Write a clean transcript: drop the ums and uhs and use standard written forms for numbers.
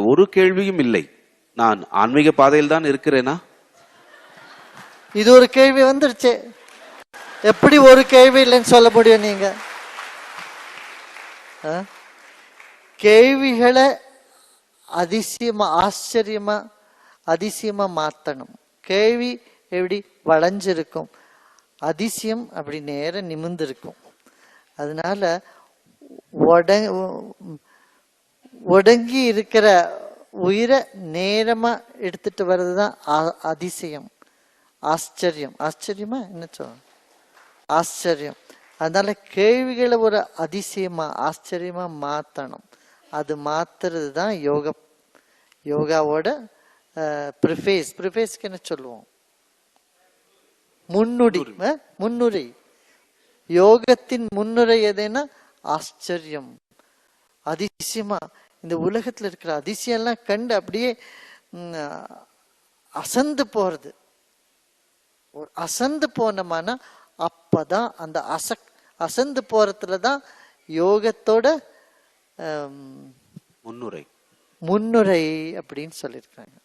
ஒரு கேள்வியும் இல்லை. நான் ஆன்மீக பாதையில் தான் இருக்கிறேனா? இது ஒரு கேள்வி வந்துருச்சு. எப்படி ஒரு கேள்வி இல்லைன்னு சொல்ல முடியும் நீங்க? கேள்விகளை அதிசயமா ஆச்சரியமா அதிசயமா மாத்தணும். கேள்வி எப்படி வளைஞ்சிருக்கும், அதிசயம் அப்படி நேரம் நிமிர்ந்திருக்கும். அதனால ஒடங்கி இருக்கிற உயிரை நேரமா எடுத்துட்டு வர்றதுதான் அதிசயம், ஆச்சரியம். ஆச்சரியமா என்ன சொல்ல, ஆச்சரியம். அதனால கேள்விகளை ஒரு அதிசயமா ஆச்சரியமா மாத்தணும். அது மாத்துறது தான் யோகா. யோகாவோட ப்ரிஃபேஸ்க்கு என்ன சொல்லுவோம்? முன்னுடி, முன்னுரை. யோகத்தின் முன்னுரை எதுன்னா ஆச்சரியம், அதிசயமா. இந்த உலகத்துல இருக்கிற அதிசயம் எல்லாம் கண்டு அப்படியே அசந்து போறது. அசந்து போனோம்னா அப்பதான் அந்த அசந்து போறதுலதான் யோகத்தோட முன்னுரை அப்படின்னு சொல்லியிருக்காங்க.